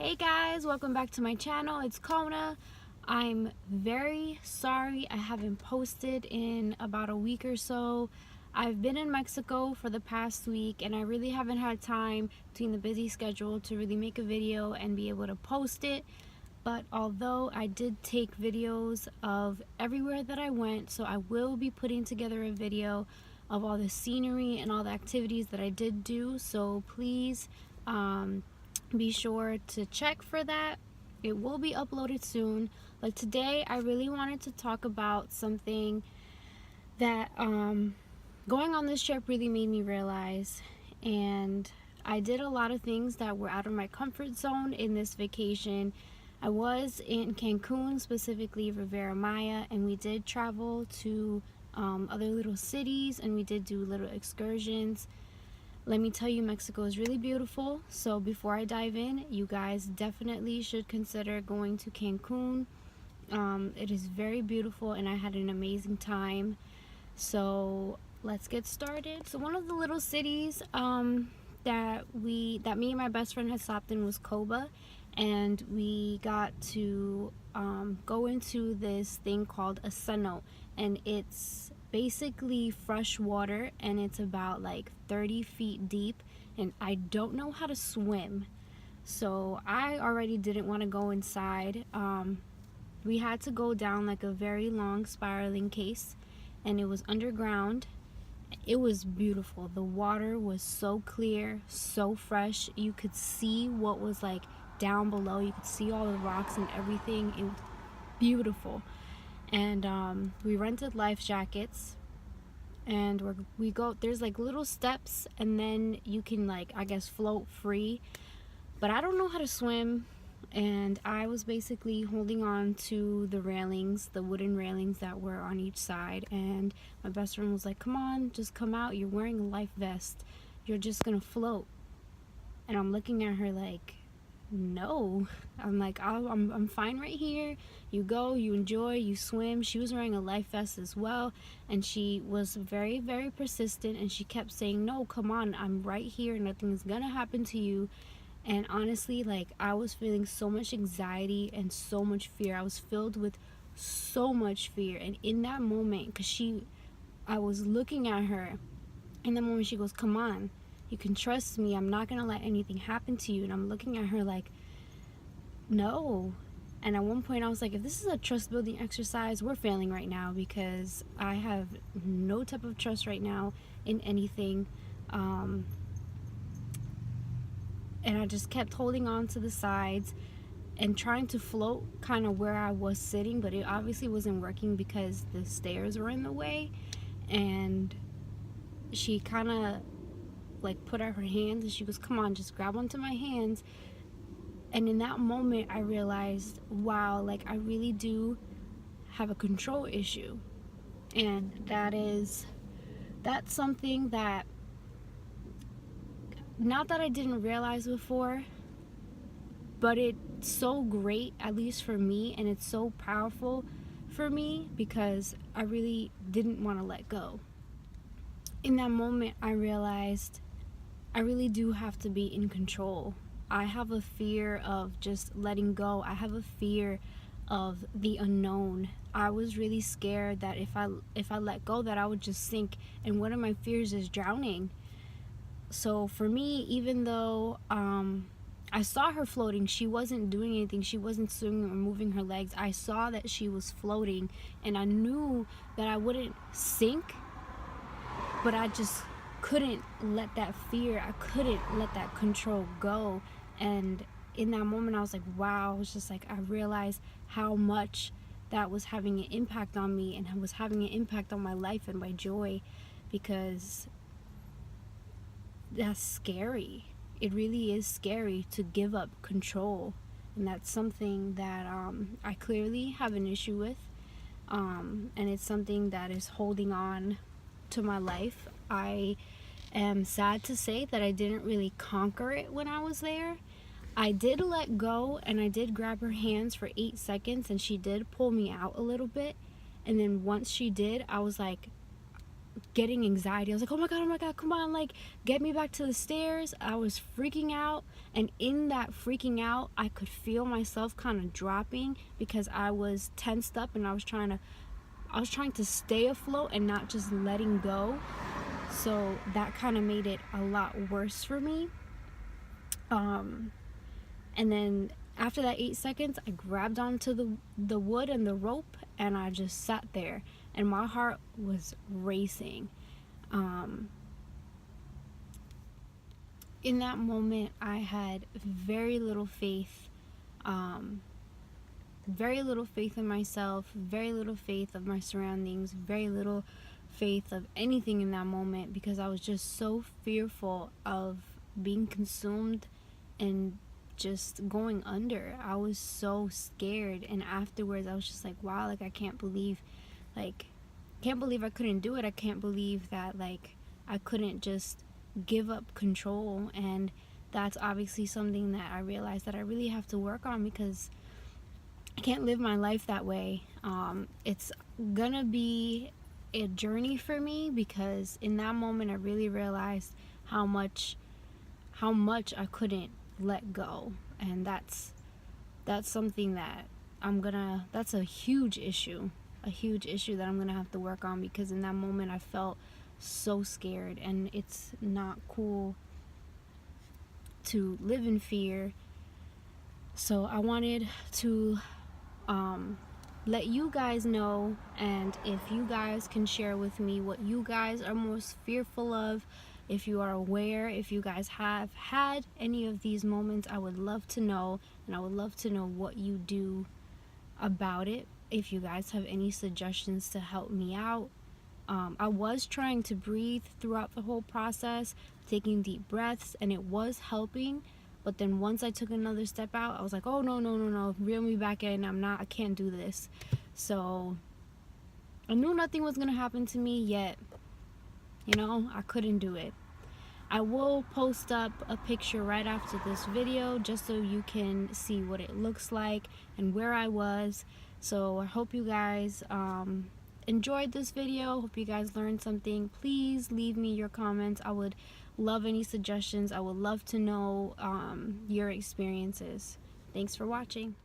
Hey guys, welcome back to my channel. It's Kona. I'm very sorry I haven't posted in about a week or so. I've been in Mexico for the past week and I really haven't had time between the busy schedule to really make a video and be able to post it. But although I did take videos of everywhere that I went, so I will be putting together a video of all the scenery and all the activities that I did do. So please be sure to check for that. It will be uploaded soon. But today I really wanted to talk about something that going on this trip really made me realize. And I did a lot of things that were out of my comfort zone in this vacation. I was in Cancun, specifically Riviera Maya, and we did travel to other little cities and we did do little excursions. Let me tell you, Mexico is really beautiful. So before I dive in, you guys definitely should consider going to Cancun. It is very beautiful and I had an amazing time. So let's get started. So one of the little cities that me and my best friend had stopped in was Coba, and we got to go into this thing called a cenote, and it's basically fresh water and it's about like 30 feet deep, and I don't know how to swim, so I already didn't want to go inside. We had to go down like a very long spiraling case, and it was underground. It was beautiful. The water was so clear, so fresh. You could see what was like down below. You could see all the rocks and everything. It was beautiful. And we rented life jackets, and we go, there's like little steps, and then you can, like, I guess, float free. But I don't know how to swim, and I was basically holding on to the railings, the wooden railings that were on each side, and my best friend was like, come on, just come out, you're wearing a life vest, you're just gonna float. And I'm looking at her like, no. I'm like, I'm fine right here. You go, you enjoy, you swim. She was wearing a life vest as well, and she was very, very persistent, and she kept saying, no, come on, I'm right here, nothing's gonna happen to you. And honestly, like, I was feeling so much anxiety and so much fear. I was filled with so much fear. And in that moment, I was looking at her, in the moment she goes, come on, you can trust me, I'm not gonna let anything happen to you. And I'm looking at her like, no. And at one point I was like, if this is a trust building exercise, we're failing right now, because I have no type of trust right now in anything. And I just kept holding on to the sides and trying to float kind of where I was sitting, but it obviously wasn't working because the stairs were in the way. And she kind of like put out her hands and she goes, come on, just grab onto my hands. And in that moment I realized, wow, like, I really do have a control issue. And that's something that, not that I didn't realize before, but it's so great, at least for me, and it's so powerful for me because I really didn't want to let go. In that moment I realized I really do have to be in control. I have a fear of just letting go. I have a fear of the unknown. I was really scared that if I let go, that I would just sink, and one of my fears is drowning. So for me, even though I saw her floating, she wasn't doing anything, she wasn't swimming or moving her legs. I saw that she was floating, and I knew that I wouldn't sink, but I just couldn't let that fear, I couldn't let that control go. And in that moment I was like, wow. I was just like, I realized how much that was having an impact on me and was having an impact on my life and my joy, because that's scary. It really is scary to give up control, and that's something that I clearly have an issue with, and it's something that is holding on to my life. I am sad to say that I didn't really conquer it when I was there. I did let go, and I did grab her hands for 8 seconds, and she did pull me out a little bit, and then once she did, I was like, getting anxiety. I was like, oh my god, come on, like, get me back to the stairs. I was freaking out, and in that freaking out, I could feel myself kind of dropping because I was tensed up, and I was trying to stay afloat and not just letting go. So that kind of made it a lot worse for me. And then after that 8 seconds, I grabbed onto the wood and the rope, and I just sat there, and my heart was racing. In that moment, I had very little faith, very little faith in myself, very little faith of my surroundings, very little faith of anything in that moment, because I was just so fearful of being consumed and just going under. I was so scared, and afterwards I was just like, wow, like, I can't believe I couldn't do it. I can't believe that, like, I couldn't just give up control. And that's obviously something that I realized that I really have to work on, because I can't live my life that way. It's gonna be a journey for me, because in that moment I really realized how much I couldn't let go. And that's something that that's a huge issue that I'm gonna have to work on, because in that moment I felt so scared, and it's not cool to live in fear. So I wanted to let you guys know, and if you guys can share with me what you guys are most fearful of, if you are aware, if you guys have had any of these moments, I would love to know, and I would love to know what you do about it. If you guys have any suggestions to help me out. I was trying to breathe throughout the whole process, taking deep breaths, and it was helping. But then once I took another step out, I was like, oh no, reel me back in. I can't do this. So I knew nothing was gonna happen to me, yet, I couldn't do it. I will post up a picture right after this video, just so you can see what it looks like and where I was. So I hope you guys enjoyed this video. Hope you guys learned something. Please leave me your comments. I would love any suggestions. I would love to know your experiences. Thanks for watching.